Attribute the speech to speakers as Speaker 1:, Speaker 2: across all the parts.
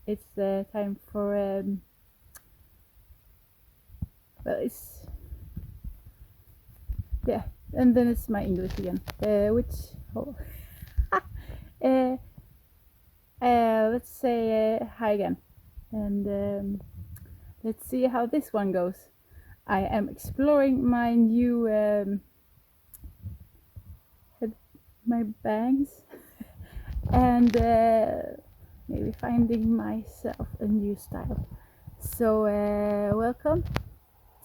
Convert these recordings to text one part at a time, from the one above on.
Speaker 1: it's time for well, it's yeah, and then it's my English again, which uh, let's say hi again, and let's see how this one goes. I am exploring my new my bangs and maybe finding myself a new style. So welcome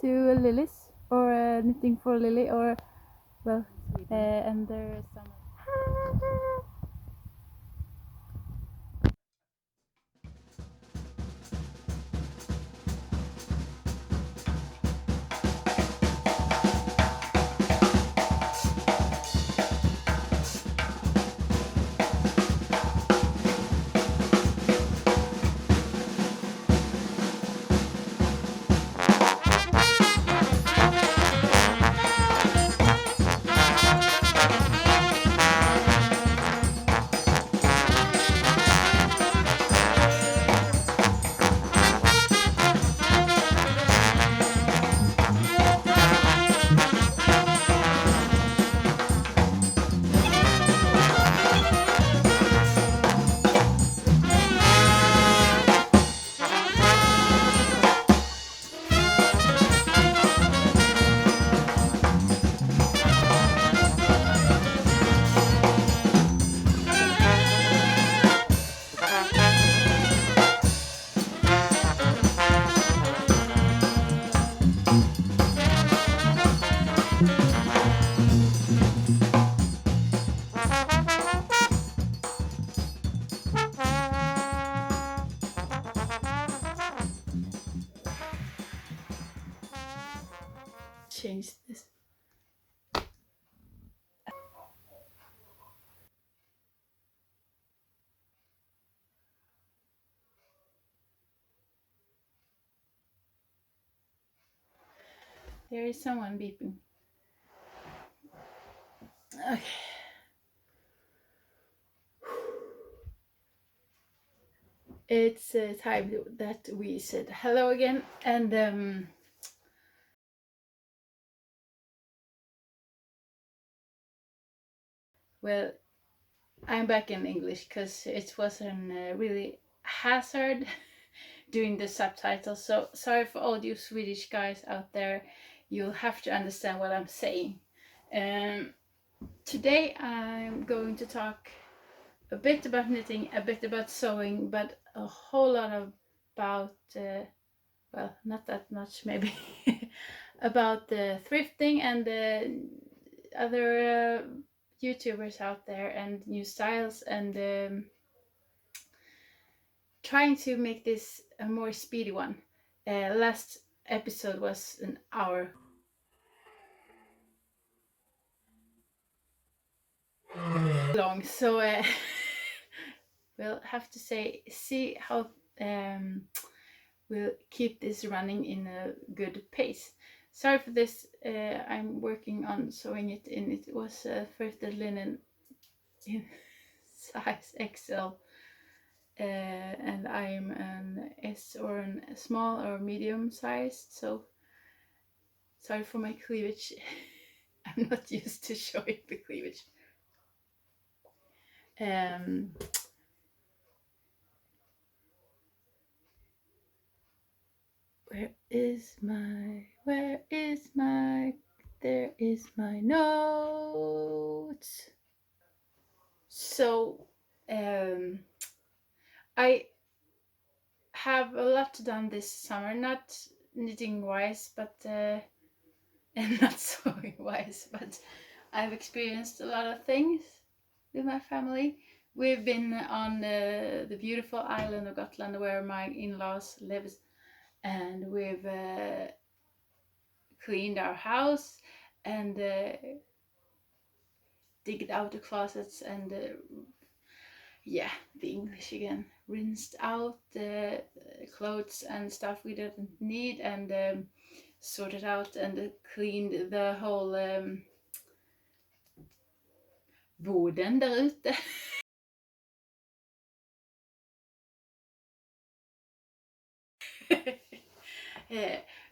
Speaker 1: to Lily's, or knitting for Lily, or well, and there's some. Change this. There is someone beeping. Okay. It's time that we said hello again, and well, I'm back in English because it wasn't really hazard doing the subtitles. So sorry for all you Swedish guys out there. You'll have to understand what I'm saying. Today I'm going to talk a bit about knitting, a bit about sewing, but a whole lot about, well, not that much maybe, about the thrifting and the other YouTubers out there and new styles, and trying to make this a more speedy one. Last episode was an hour long, so we'll have to see how we'll keep this running in a good pace. Sorry for this. I'm working on sewing it in. It was thrifted linen in size XL, and I'm an S or a small or medium sized. So sorry for my cleavage. I'm not used to showing the cleavage. There is my notes. So I have a lot done this summer, not knitting wise, but and not sewing wise, but I've experienced a lot of things with my family. We've been on the beautiful island of Gotland where my in-laws lives, and we've cleaned our house and digged out the closets and yeah, the English again, rinsed out the clothes and stuff we didn't need, and sorted out and cleaned the whole boden där ute.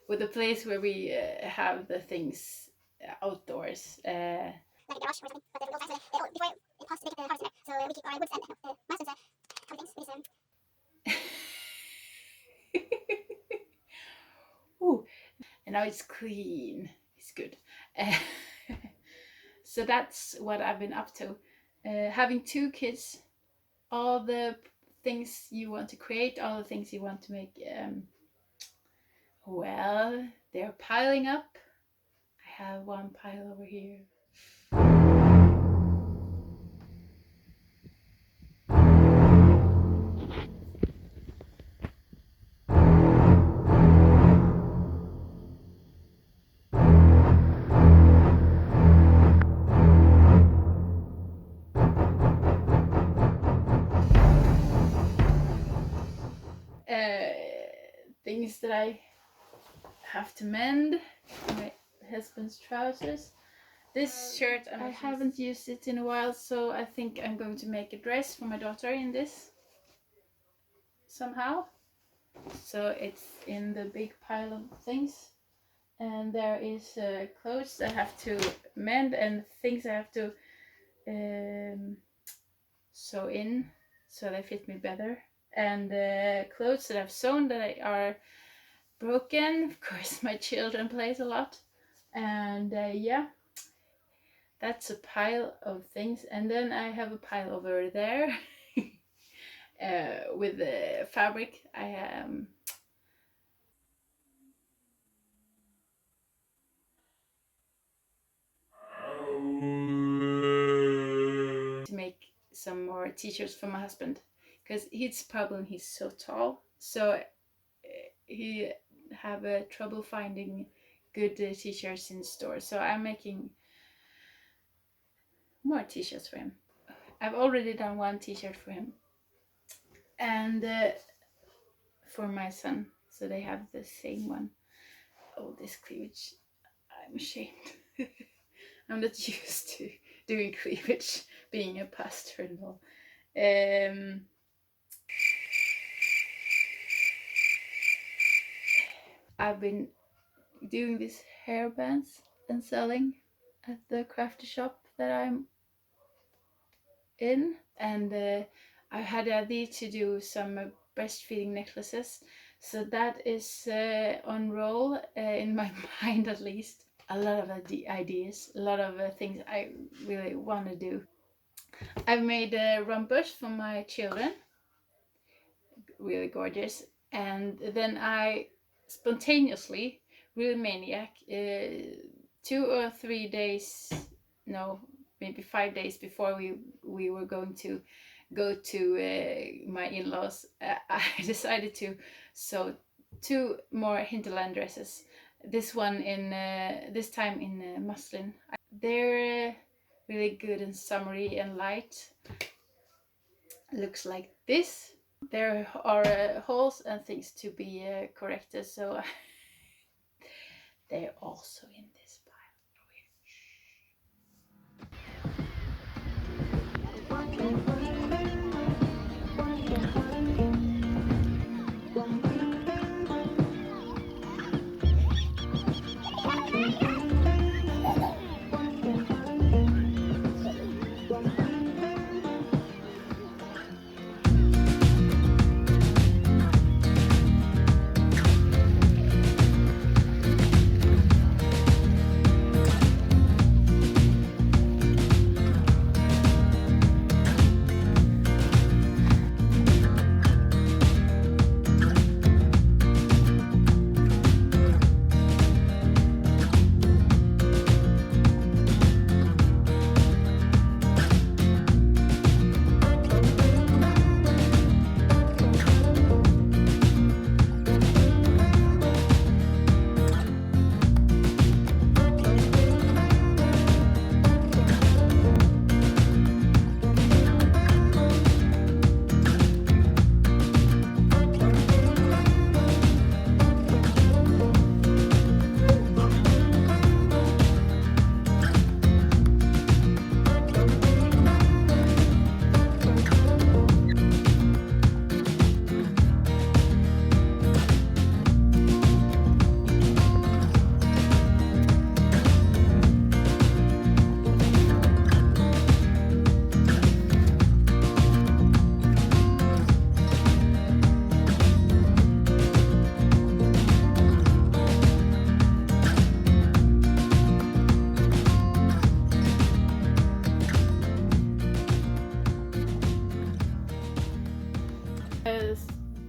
Speaker 1: with a place where we have the things outdoors.
Speaker 2: Like a garage or something, but we'll find before it passes to make it harvest there. So we keep our woods and mass and everything.
Speaker 1: Ooh, and now it's clean. It's good. So that's what I've been up to. Having 2 kids, all the things you want to create, all the things you want to make, well, they're piling up. I have one pile over here. Things that I have to mend. My husband's trousers. This shirt, I haven't used it in a while, so I think I'm going to make a dress for my daughter in this somehow. So it's in the big pile of things, and there is clothes I have to mend and things I have to sew in so they fit me better, and clothes that I've sewn that are broken. Of course, my children plays a lot, and yeah, that's a pile of things. And then I have a pile over there with the fabric. I to make some more t-shirts for my husband, because his problem, he's so tall, so he have trouble finding good t-shirts in stores. So I'm making more t-shirts for him. I've already done one t-shirt for him and for my son, so they have the same one. Oh, this cleavage, I'm ashamed. I'm not used to doing cleavage, being a pastor and all. I've been doing these hairbands and selling at the crafty shop that I'm in, and I had the idea to do some breastfeeding necklaces, so that is on roll in my mind at least. A lot of ideas, a lot of things I really want to do. I've made rompers for my children, really gorgeous, and then I spontaneously, really maniac, 2 or 3 days, no, maybe 5 days before we were going to go to my in-laws, I decided to sew 2 more hinterland dresses. This one in this time in muslin. They're really good and summery and light. Looks like this. There are holes and things to be corrected, so they're also in this pile.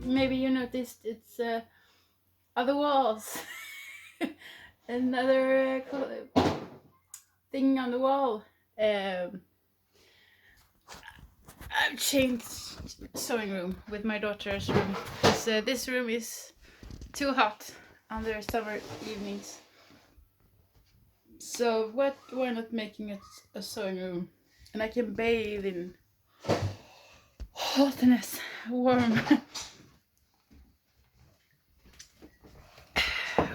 Speaker 1: maybe you noticed it's other walls. Another thing on the wall. I've changed sewing room with my daughter's room because this room is too hot under summer evenings. So why not making it a sewing room, and I can bathe in hotness, warm.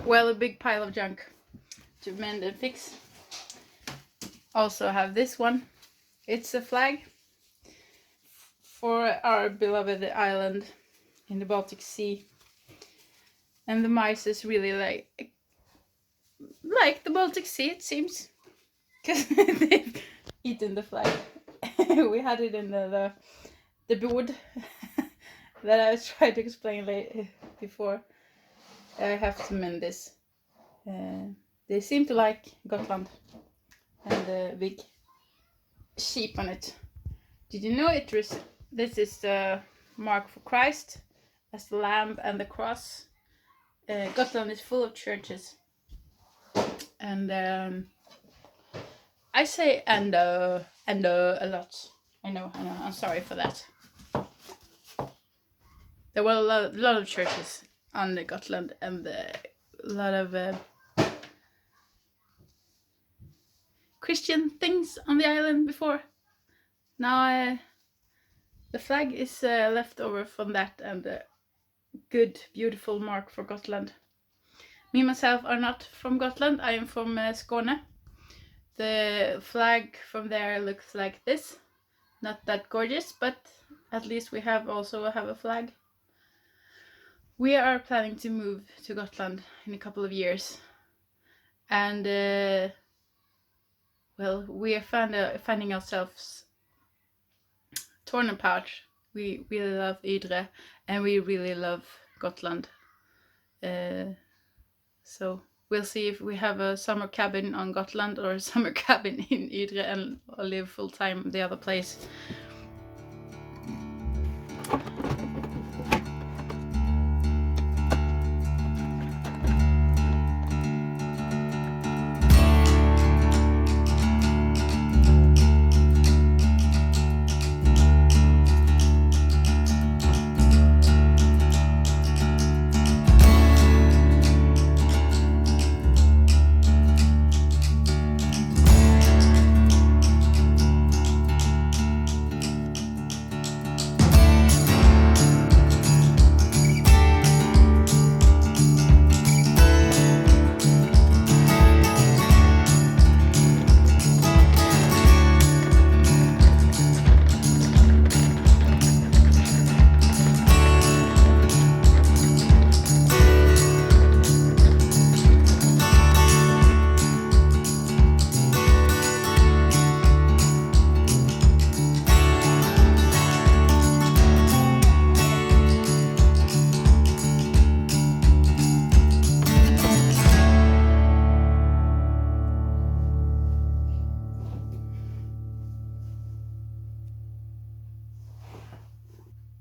Speaker 1: Well, a big pile of junk to mend and fix. Also have this one. It's a flag for our beloved island in the Baltic Sea, and the mice really like the Baltic Sea, it seems, because they've eaten the flag. We had it in the board that I tried to explain before. I have to mend this. They seem to like Gotland and the big sheep on it. Did you know this is the mark for Christ as the lamb and the cross? Gotland is full of churches, and I say and a lot. I know. I'm sorry for that. There were a lot of churches on the Gotland, and a lot of Christian things on the island before. Now the flag is left over from that, and a good, beautiful mark for Gotland. Me myself are not from Gotland. I am from Skåne. The flag from there looks like this. Not that gorgeous, but at least we also have a flag. We are planning to move to Gotland in a couple of years, and well, we are finding ourselves torn apart. We really love Ydre, and we really love Gotland. So we'll see if we have a summer cabin on Gotland or a summer cabin in Ydre and live full time the other place.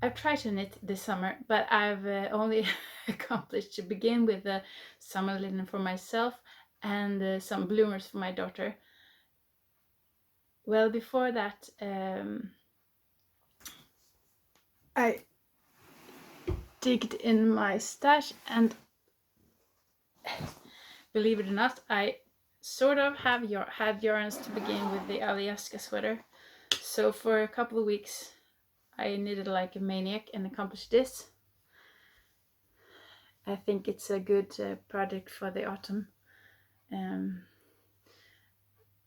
Speaker 1: I've tried to knit this summer, but I've only accomplished to begin with the summer linen for myself and some bloomers for my daughter. Well, before that, I digged in my stash, and believe it or not, I sort of had yarns to begin with the Alaska sweater. So for a couple of weeks, I knitted like a maniac and accomplished this. I think it's a good project for the autumn.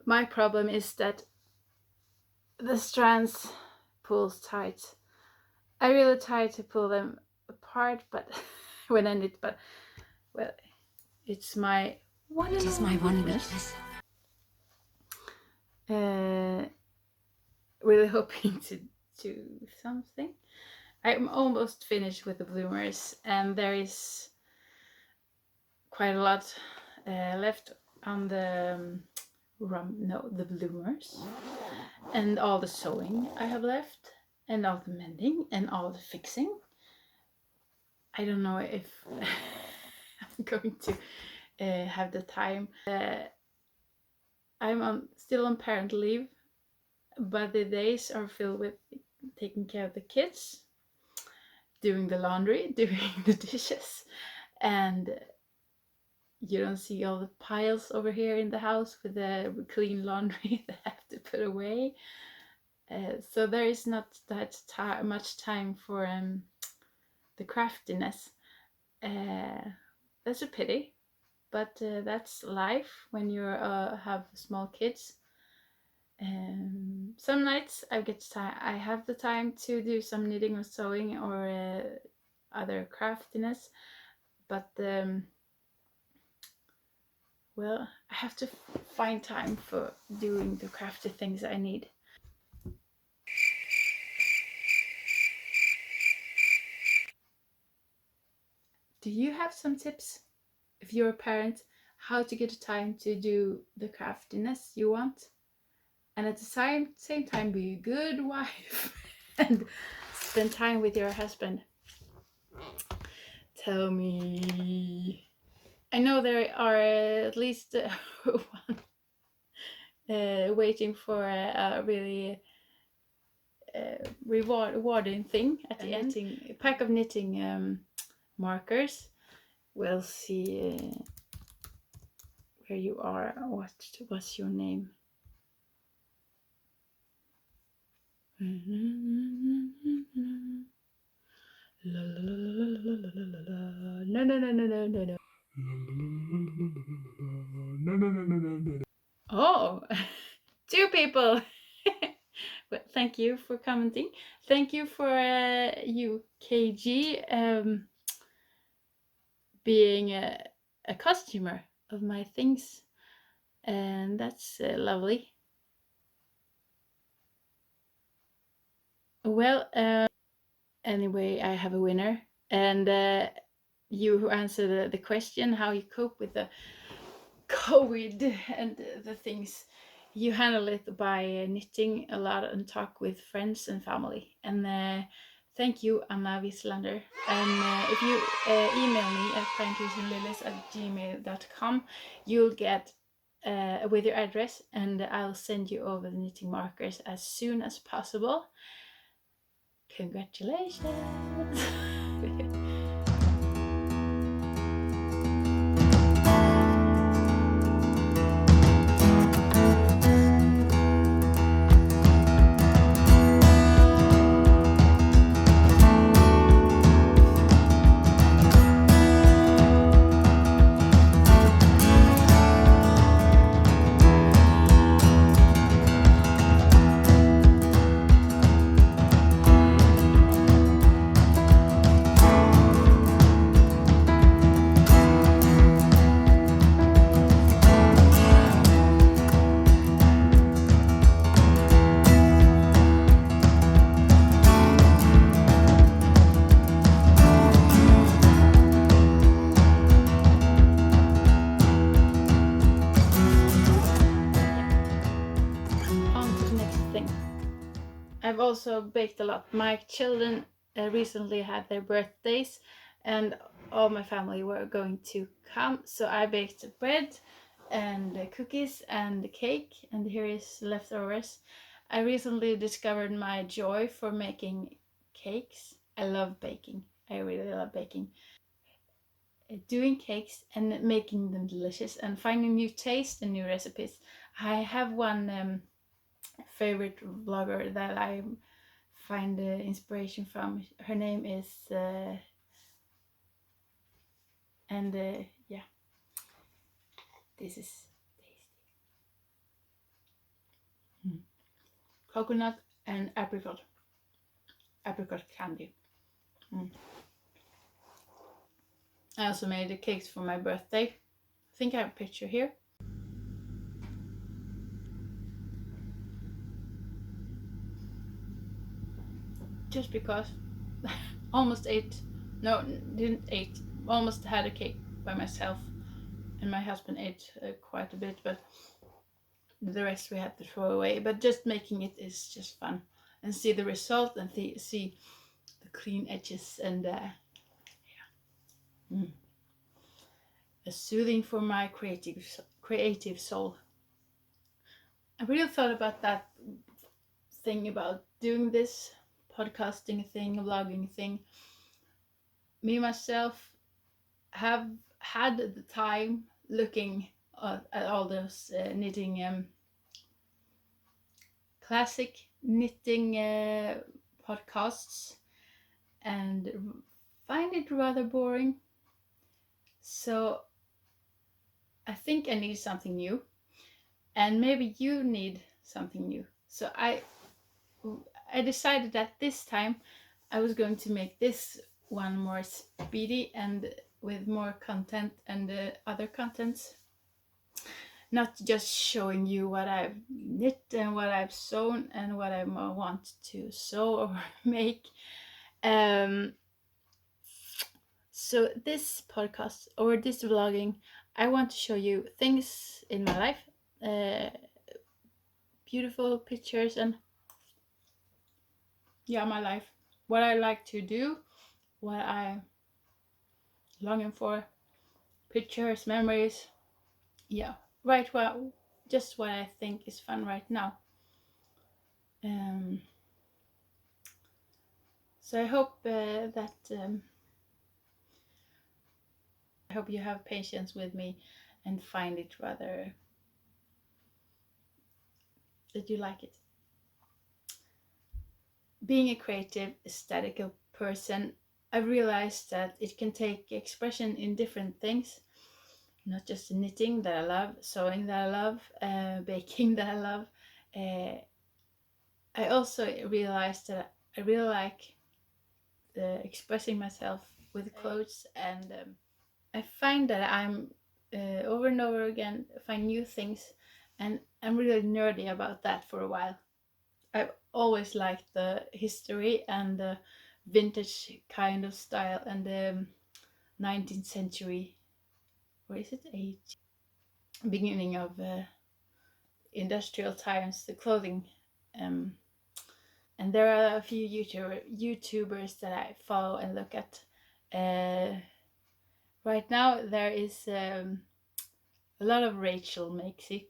Speaker 1: My problem is that the strands pulls tight. I really try to pull them apart, but when I knit, but well, it's my one. It is my one weakness. Really hoping to do something. I'm almost finished with the bloomers, and there is quite a lot left on the the bloomers, and all the sewing I have left, and all the mending and all the fixing. I don't know if I'm going to have the time. I'm still on parent leave, but the days are filled with taking care of the kids, doing the laundry, doing the dishes, and you don't see all the piles over here in the house with the clean laundry that I have to put away. So there is not that much time for the craftiness. That's a pity, but that's life when you have small kids. Some nights I have the time to do some knitting or sewing or other craftiness, but well, I have to find time for doing the crafty things I need. Do you have some tips, if you're a parent, how to get time to do the craftiness you want, and at the same time be a good wife and spend time with your husband? Tell me. I know there are at least one waiting for a really rewarding thing at the end. A pack of knitting markers. We'll see where you are. What's your name? No. No. Oh, two people. Well, thank you for commenting. Thank you for UKG being a customer of my things, and that's lovely. Well, anyway, I have a winner, and you who answered the question how you cope with the COVID and the things, you handle it by knitting a lot and talk with friends and family. And thank you, Anna Wieslander. And if you email me at pinetreesandlilies@gmail.com, you'll get with your address, and I'll send you over the knitting markers as soon as possible. Congratulations! I've also baked a lot. My children recently had their birthdays, and all my family were going to come, so I baked bread and cookies and cake, and here is leftovers. I recently discovered my joy for making cakes. I love baking. I really love baking. Doing cakes and making them delicious and finding new taste and new recipes. I have one favorite vlogger that I find inspiration from. Her name is yeah, this is tasty. Coconut and apricot candy. I also made the cakes for my birthday. I think I have a picture here. Just because almost had a cake by myself, and my husband ate quite a bit, but the rest we had to throw away. But just making it is just fun, and see the result and see the clean edges, and yeah, soothing for my creative soul. I really thought about that thing about doing this podcasting thing, vlogging thing. Me myself have had the time looking at all those knitting classic knitting podcasts and find it rather boring. So I think I need something new, and maybe you need something new. So I decided that this time I was going to make this one more speedy and with more content and other contents. Not just showing you what I've knit and what I've sewn and what I want to sew or make. So this podcast or this vlogging, I want to show you things in my life, beautiful pictures and my life, what I like to do, what I'm longing for, pictures, memories, right, well, just what I think is fun right now. So I hope that I hope you have patience with me and find it rather that you like it. Being a creative, aesthetical person, I realized that it can take expression in different things, not just knitting that I love, sewing that I love, baking that I love. I also realized that I really like expressing myself with clothes, and I find that I'm over and over again find new things, and I'm really nerdy about that for a while. I've always liked the history and the vintage kind of style and the 19th century, or is it 18th, beginning of industrial times, the clothing. And there are a few YouTubers that I follow and look at. Right now there is a lot of Rachel Maksy.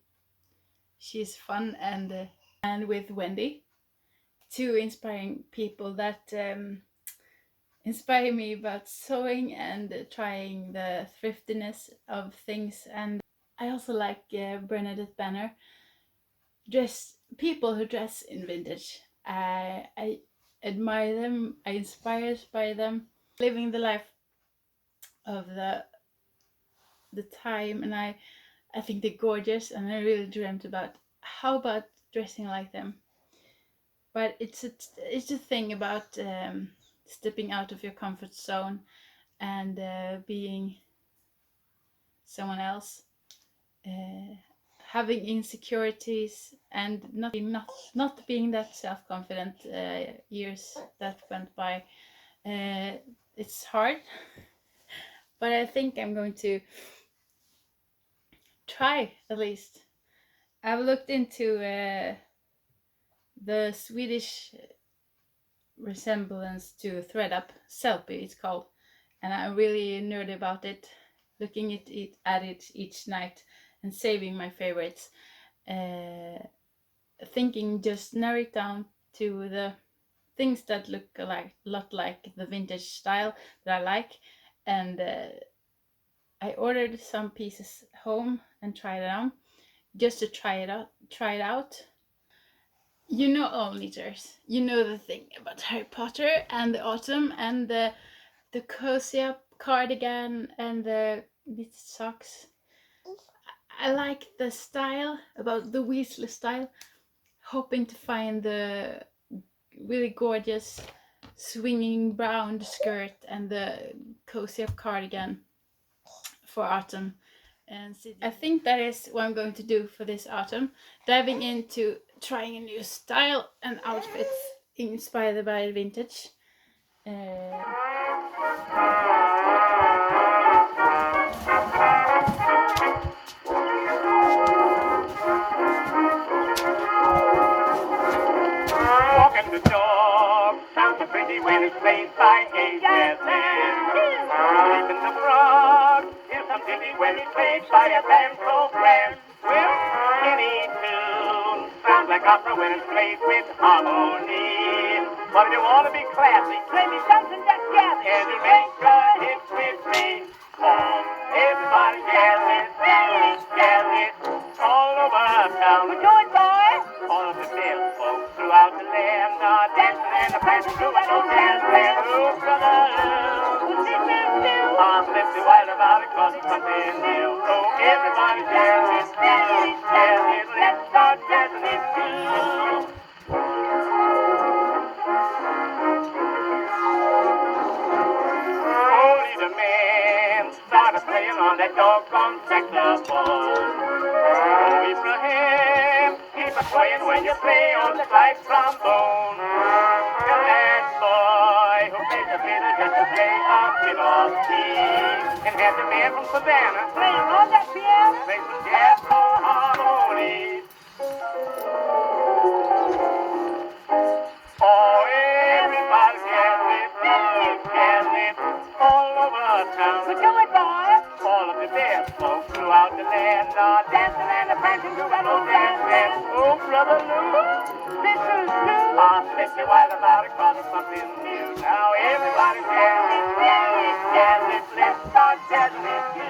Speaker 1: She's fun, and with Wendy, two inspiring people that inspire me about sewing and trying the thriftiness of things. And I also like Bernadette Banner, people who dress in vintage. I admire them, I inspired by them, living the life of the time, and I think they're gorgeous, and I really dreamt about how about dressing like them. But it's a thing about stepping out of your comfort zone and being someone else, having insecurities and not being that self-confident. Years that went by, it's hard, but I think I'm going to try at least. I've looked into the Swedish resemblance to ThreadUp, Selfie it's called, and I'm really nerdy about it, looking at it each night and saving my favorites, thinking just narrow it down to the things that look a lot like the vintage style that I like, and I ordered some pieces home and tried it on just to try it out. You know, all knitters, you know the thing about Harry Potter and the autumn and the cozy up cardigan and the knitted socks. I like the style, about the Weasley style, hoping to find the really gorgeous swinging brown skirt and the cozy up cardigan for autumn. And I think that is what I'm going to do for this autumn, diving into trying a new style and outfits inspired by vintage. Walking the dog, sounds a pretty way to
Speaker 2: replaced by exampel. Sleeping the frog is completely well replaced by a band program. Well, any tune sounds like opera when it's played with harmony. But if you want to be classy, play me something that's jazzy, and you make a hit with me. Everybody jazz it, all over town. We're doing, boys. All of the best folks throughout the land are dancing and the prancing through an old jazz band. Oh, brother, what's this man do? I'm lifted wild about it 'cause it's something new. So everybody jazz it, let's start jazzing it too. Only the man started playing on that doggone saxophone. Oh, Abraham, keep a swaying when you play on the side trombone. Tell that boy who plays the fiddle just to play a bit off key. And have the man from Savannah playing on that piano, play some jazz harmonies. Oh, everybody jazz it, all over town. So do it, boys. All of the best folks throughout the land are dancing and prancing to an old jazz band. Oh, brother Lou, this is new. I'll set you wild about it 'cause it's something new. Now everybody jazz it, let's start jazzing it too.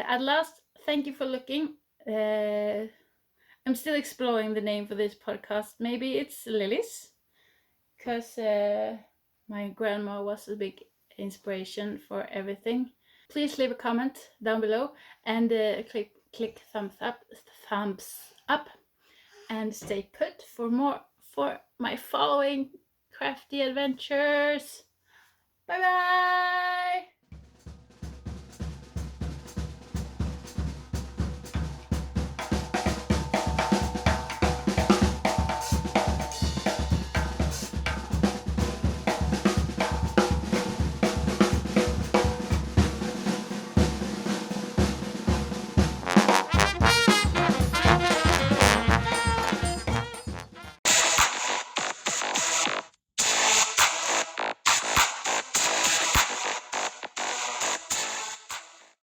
Speaker 1: At last, thank you for looking. I'm still exploring the name for this podcast. Maybe it's Lily's, because my grandma was a big inspiration for everything. Please leave a comment down below and click thumbs up and stay put for more for my following crafty adventures. Bye bye.